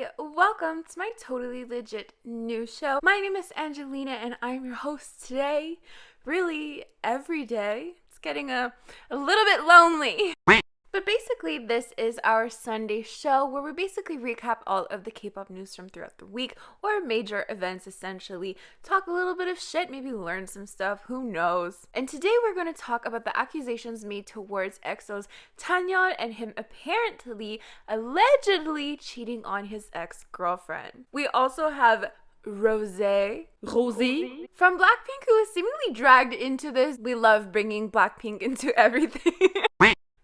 Hi, welcome to my totally legit new show. My name is Angelina and I'm your host today. Really, every day. It's getting a little bit lonely. But basically, this is our Sunday show where we basically recap all of the K-pop news from throughout the week or major events essentially. Talk a little bit of shit, maybe learn some stuff, who knows. And today we're going to talk about the accusations made towards EXO's Chanyeol and him allegedly cheating on his ex-girlfriend. We also have Rosé from Blackpink, who is seemingly dragged into this. We love bringing Blackpink into everything.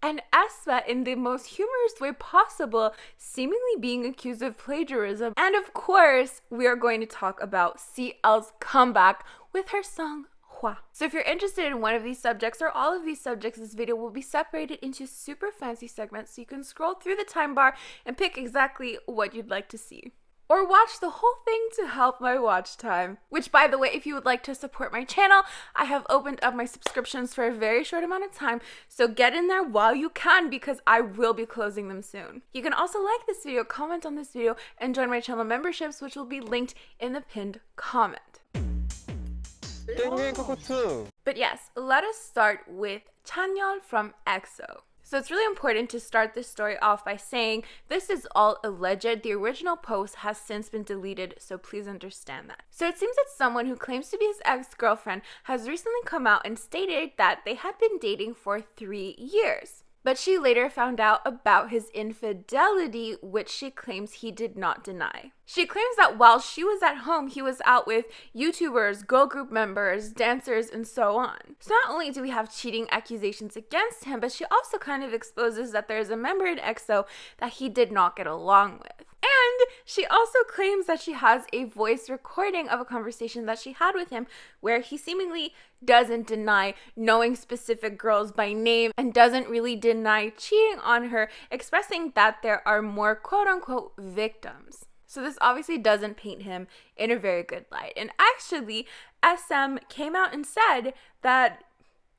And Aespa, in the most humorous way possible, seemingly being accused of plagiarism. And of course, we are going to talk about CL's comeback with her song HWA. So if you're interested in one of these subjects or all of these subjects, this video will be separated into super fancy segments so you can scroll through the time bar and pick exactly what you'd like to see. Or watch the whole thing to help my watch time. Which, by the way, if you would like to support my channel, I have opened up my subscriptions for a very short amount of time, so get in there while you can because I will be closing them soon. You can also like this video, comment on this video, and join my channel memberships, which will be linked in the pinned comment. But yes, let us start with Chanyeol from EXO. So it's really important to start this story off by saying this is all alleged. The original post has since been deleted, so please understand that. So it seems that someone who claims to be his ex-girlfriend has recently come out and stated that they had been dating for 3 years. But she later found out about his infidelity, which she claims he did not deny. She claims that while she was at home, he was out with YouTubers, girl group members, dancers, and so on. So not only do we have cheating accusations against him, but she also kind of exposes that there is a member in EXO that he did not get along with. And she also claims that she has a voice recording of a conversation that she had with him where he seemingly doesn't deny knowing specific girls by name and doesn't really deny cheating on her, expressing that there are more quote-unquote victims. So this obviously doesn't paint him in a very good light. And actually, SM came out and said that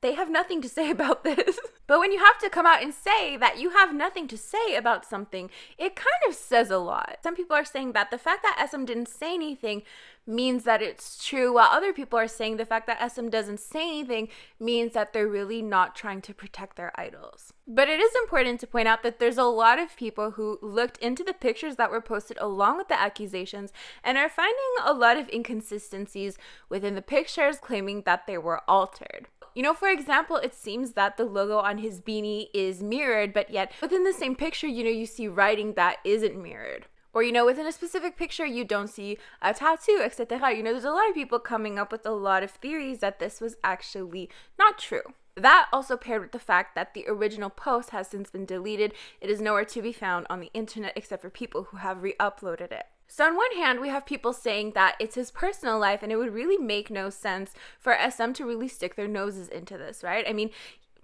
they have nothing to say about this. But when you have to come out and say that you have nothing to say about something, it kind of says a lot. Some people are saying that the fact that SM didn't say anything means that it's true, while other people are saying the fact that SM doesn't say anything means that they're really not trying to protect their idols. But it is important to point out that there's a lot of people who looked into the pictures that were posted along with the accusations and are finding a lot of inconsistencies within the pictures, claiming that they were altered. You know, for example, it seems that the logo on his beanie is mirrored, but yet within the same picture, you see writing that isn't mirrored. Or, within a specific picture, you don't see a tattoo, etc. There's a lot of people coming up with a lot of theories that this was actually not true. That also paired with the fact that the original post has since been deleted. It is nowhere to be found on the internet except for people who have re-uploaded it. So on one hand, we have people saying that it's his personal life and it would really make no sense for SM to really stick their noses into this, right? I mean,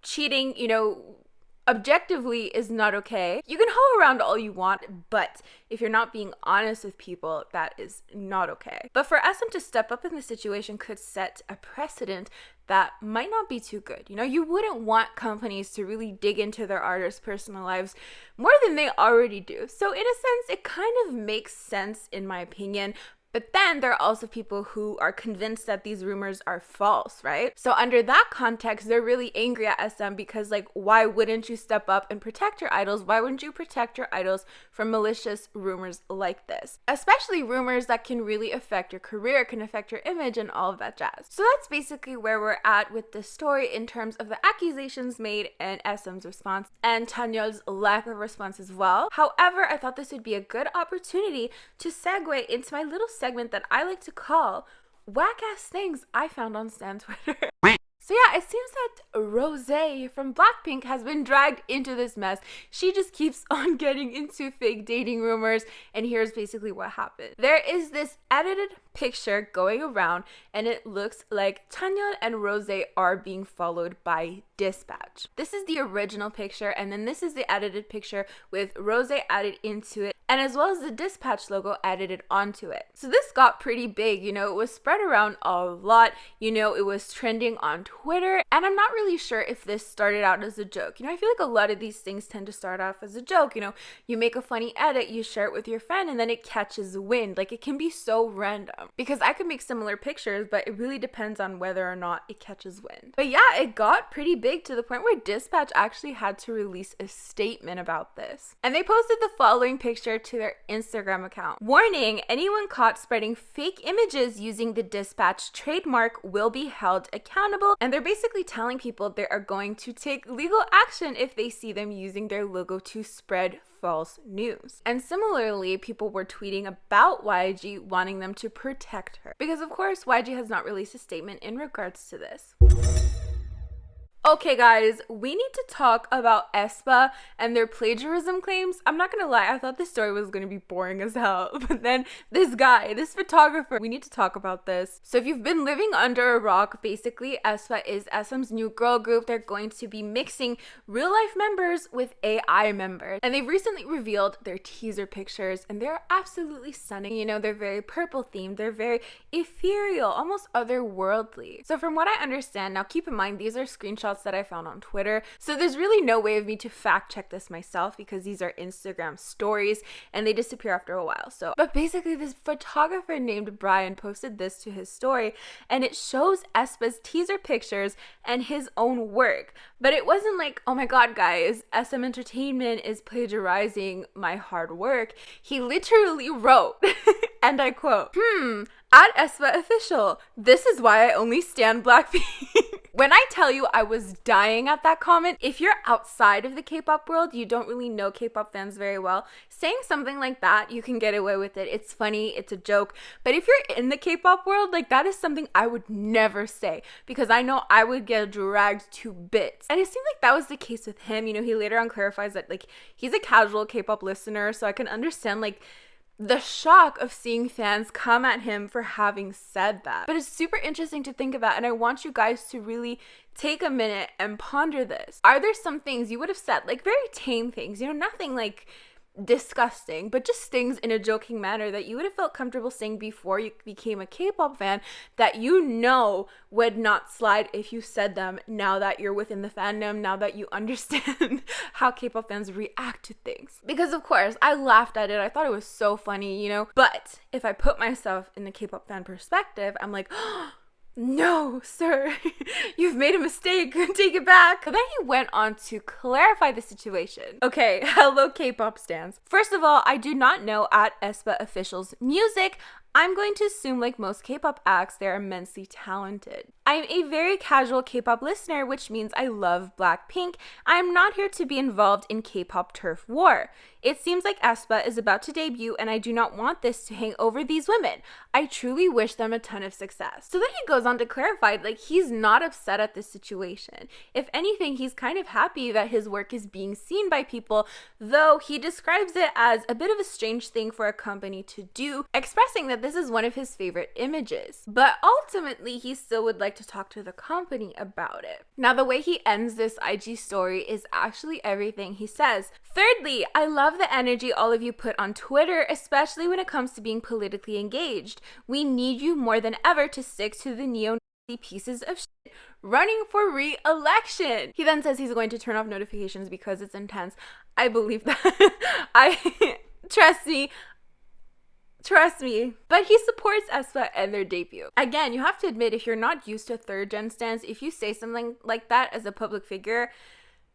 cheating, objectively is not okay. You can hoe around all you want, but if you're not being honest with people, that is not okay. But for SM to step up in the situation could set a precedent that might not be too good. You wouldn't want companies to really dig into their artists' personal lives more than they already do. So in a sense, it kind of makes sense in my opinion. But then there are also people who are convinced that these rumors are false, right? So under that context, they're really angry at SM because, why wouldn't you step up and protect your idols? Why wouldn't you protect your idols from malicious rumors like this? Especially rumors that can really affect your career, can affect your image and all of that jazz. So that's basically where we're at with this story in terms of the accusations made and SM's response and Chanyeol's lack of response as well. However, I thought this would be a good opportunity to segue into my little segment that I like to call whack ass things I found on Stan Twitter. So yeah, it seems that Rosé from Blackpink has been dragged into this mess. She just keeps on getting into fake dating rumors, and here's basically what happened. There is this edited picture going around, and it looks like Chanyeol and Rosé are being followed by Dispatch. This is the original picture, and then this is the edited picture with Rosé added into it, and as well as the Dispatch logo edited onto it. So this got pretty big, you know, it was spread around a lot, you know, it was trending on Twitter, and I'm not really sure if this started out as a joke. You know, I feel like a lot of these things tend to start off as a joke, you know, you make a funny edit, you share it with your friend, and then it catches wind. Like, it can be so random, because I could make similar pictures, but it really depends on whether or not it catches wind. But yeah, it got pretty big to the point where Dispatch actually had to release a statement about this. And they posted the following picture to their Instagram account. Warning, anyone caught spreading fake images using the Dispatch trademark will be held accountable. And they're basically telling people they are going to take legal action if they see them using their logo to spread false news. And similarly, people were tweeting about YG, wanting them to protect her. Because of course, YG has not released a statement in regards to this. Okay guys, we need to talk about Aespa and their plagiarism claims. I'm not gonna lie, I thought this story was gonna be boring as hell, but then this guy, this photographer, we need to talk about this. So if you've been living under a rock, basically Aespa is SM's new girl group. They're going to be mixing real life members with AI members. And they've recently revealed their teaser pictures, and they're absolutely stunning. You know, they're very purple themed, they're very ethereal, almost otherworldly. So from what I understand, now keep in mind, these are screenshots that I found on Twitter, so there's really no way of me to fact check this myself because these are Instagram stories and they disappear after a while. So, but basically this photographer named Brian posted this to his story, and it shows Aespa's teaser pictures and his own work. But it wasn't like, oh my god guys, SM Entertainment is plagiarizing my hard work. He literally wrote, and I quote, at Aespa Official, this is why I only stan Blackpink. When I tell you I was dying at that comment, if you're outside of the K-pop world, you don't really know K-pop fans very well, saying something like that, you can get away with it. It's funny, it's a joke. But if you're in the K-pop world, like, that is something I would never say, because I know I would get dragged to bits. And it seemed like that was the case with him. You know, he later on clarifies that, like, he's a casual K-pop listener, so I can understand, like, the shock of seeing fans come at him for having said that. But it's super interesting to think about, and I want you guys to really take a minute and ponder this. Are there some things you would have said, like very tame things, you know, nothing like disgusting, but just things in a joking manner that you would have felt comfortable saying before you became a K-pop fan that you know would not slide if you said them now that you're within the fandom, now that you understand how K-pop fans react to things? Because of course, I laughed at it. I thought it was so funny, you know, but if I put myself in the K-pop fan perspective, I'm like, oh, no, sir, you've made a mistake, take it back. But then he went on to clarify the situation. Okay, hello K-pop stans. First of all, I do not know at Aespa Official's music. I'm going to assume, like most K-pop acts, they're immensely talented. I'm a very casual K-pop listener, which means I love Blackpink. I'm not here to be involved in K-pop turf war. It seems like Aespa is about to debut, and I do not want this to hang over these women. I truly wish them a ton of success. So then he goes on to clarify, like, he's not upset at this situation. If anything, he's kind of happy that his work is being seen by people, though he describes it as a bit of a strange thing for a company to do, expressing that this is one of his favorite images. But ultimately, he still would like to talk to the company about it. Now, the way he ends this IG story is actually everything he says. Thirdly, I love the energy all of you put on Twitter, especially when it comes to being politically engaged. We need you more than ever to stick to the neo-Nazi pieces of shit running for re-election. He then says he's going to turn off notifications because it's intense. I believe that. Trust me. But he supports Aespa and their debut. Again, you have to admit, if you're not used to third gen stans, if you say something like that as a public figure,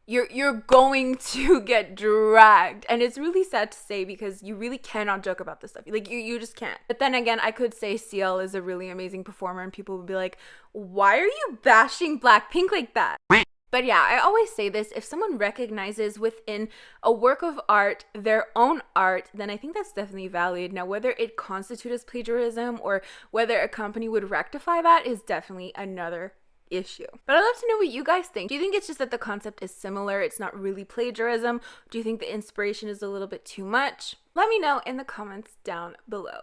you're going to get dragged. And it's really sad to say because you really cannot joke about this stuff. Like, you just can't. But then again, I could say CL is a really amazing performer and people would be like, why are you bashing Blackpink like that? But yeah, I always say this, if someone recognizes within a work of art their own art, then I think that's definitely valid. Now, whether it constitutes as plagiarism or whether a company would rectify that is definitely another issue. But I'd love to know what you guys think. Do you think it's just that the concept is similar, it's not really plagiarism? Do you think the inspiration is a little bit too much? Let me know in the comments down below.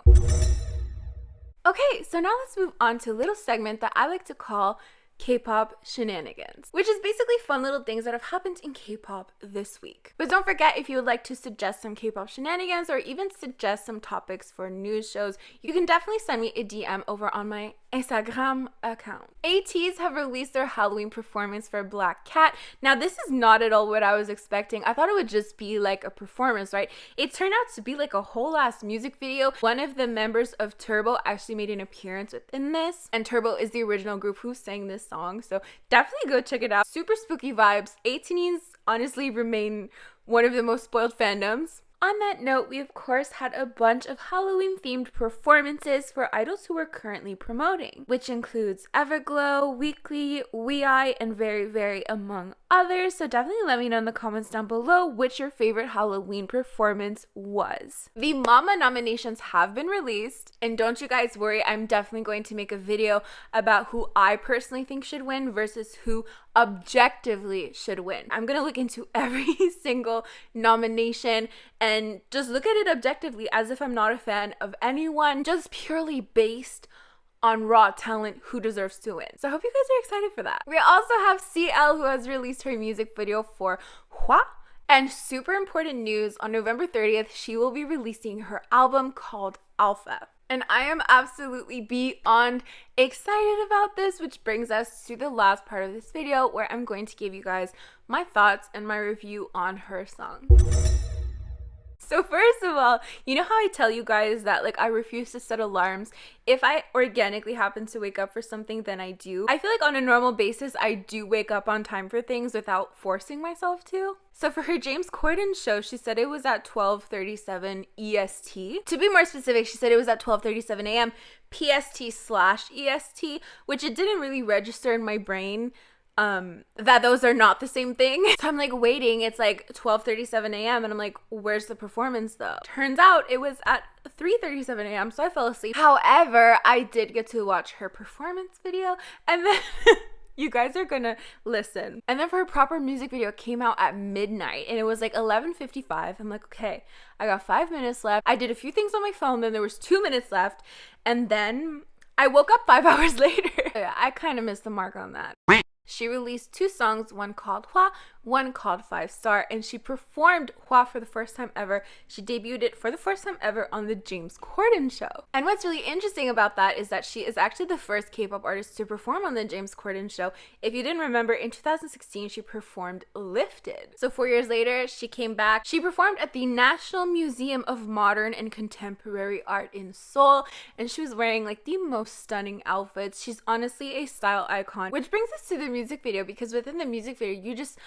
Okay, so now let's move on to a little segment that I like to call Kpop Shenanigans, which is basically fun little things that have happened in K-pop this week. But don't forget, if you would like to suggest some K-pop shenanigans or even suggest some topics for news shows, you can definitely send me a DM over on my Instagram account. ATEEZ have released their Halloween performance for Black Cat. Now, this is not at all what I was expecting. I thought it would just be like a performance, right? It turned out to be like a whole ass music video. One of the members of Turbo actually made an appearance within this, and Turbo is the original group who sang this song, so definitely go check it out. Super spooky vibes. ATEEZ honestly remain one of the most spoiled fandoms. On that note, we of course had a bunch of Halloween themed performances for idols who we're currently promoting, which includes Everglow, Weekly, WeI, and Very Very among others. So definitely let me know in the comments down below which your favorite Halloween performance was. The Mama nominations have been released, and don't you guys worry, I'm definitely going to make a video about who I personally think should win versus who objectively should win. I'm gonna look into every single nomination and just look at it objectively as if I'm not a fan of anyone, just purely based on raw talent who deserves to win. So I hope you guys are excited for that. We also have CL, who has released her music video for HWA. And super important news, on November 30th, she will be releasing her album called Alpha. And I am absolutely beyond excited about this, which brings us to the last part of this video where I'm going to give you guys my thoughts and my review on her song. So first of all, you know how I tell you guys that like I refuse to set alarms? If I organically happen to wake up for something, then I do. I feel like on a normal basis, I do wake up on time for things without forcing myself to. So for her James Corden show, she said it was at 12:37 EST. To be more specific, she said it was at 12:37 a.m. PST/EST, which it didn't really register in my brain that those are not the same thing. So I'm like waiting, it's like 12:37 a.m. and I'm like, where's the performance though? Turns out it was at 3:37 a.m. so I fell asleep. However, I did get to watch her performance video, and then you guys are gonna listen. And then for her proper music video, it came out at midnight and it was like 11:55. I'm like, okay, I got 5 minutes left. I did a few things on my phone, then there was 2 minutes left, and then I woke up 5 hours later. I kind of missed the mark on that. She released 2 songs, one called HWA, one called 5 Star, and she performed HWA for the first time ever. She debuted it for the first time ever on the James Corden show. And what's really interesting about that is that she is actually the first K-pop artist to perform on the James Corden show. If you didn't remember, in 2016, she performed Lifted. So 4 years later, she came back. She performed at the National Museum of Modern and Contemporary Art in Seoul, and she was wearing like the most stunning outfits. She's honestly a style icon, which brings us to the music video, because within the music video, you just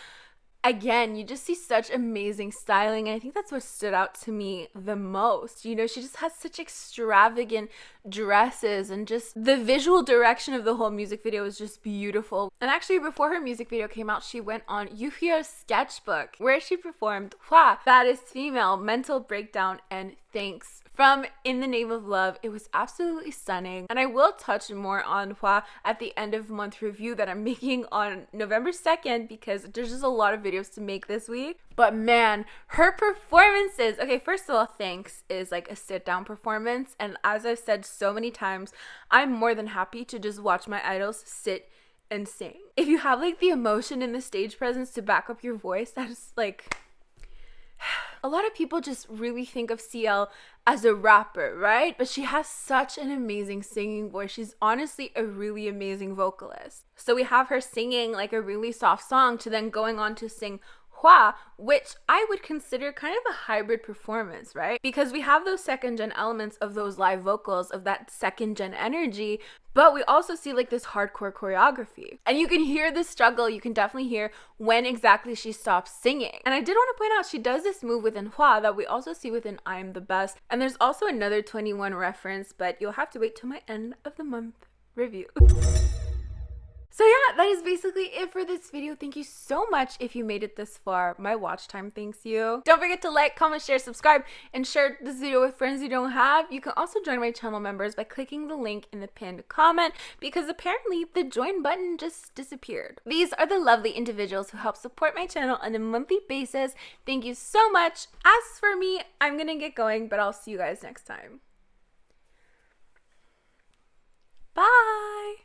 see such amazing styling, and I think that's what stood out to me the most. You know, she just has such extravagant dresses, and just the visual direction of the whole music video is just beautiful. And actually, before her music video came out, she went on Yuhye's sketchbook, where she performed HWA, Baddest Female, Mental Breakdown, and Thanks from In the Name of Love. It was absolutely stunning, and I will touch more on HWA at the end of month review that I'm making on November 2nd, because there's just a lot of videos to make this week. But man, her performances, okay, first of all, Thanks is like a sit down performance, and as I've said so many times, I'm more than happy to just watch my idols sit and sing. If you have like the emotion and the stage presence to back up your voice, that is like... A lot of people just really think of CL as a rapper, right? But she has such an amazing singing voice. She's honestly a really amazing vocalist. So we have her singing like a really soft song to then going on to sing HWA, which I would consider kind of a hybrid performance, right? Because we have those second gen elements of those live vocals, of that second gen energy, but we also see like this hardcore choreography. And you can hear the struggle, you can definitely hear when exactly she stops singing. And I did want to point out, she does this move within HWA that we also see within I Am the Best. And there's also another 21 reference, but you'll have to wait till my end of the month review. So yeah, that is basically it for this video. Thank you so much if you made it this far. My watch time thanks you. Don't forget to like, comment, share, subscribe, and share this video with friends you don't have. You can also join my channel members by clicking the link in the pinned comment, because apparently the join button just disappeared. These are the lovely individuals who help support my channel on a monthly basis. Thank you so much. As for me, I'm gonna get going, but I'll see you guys next time. Bye!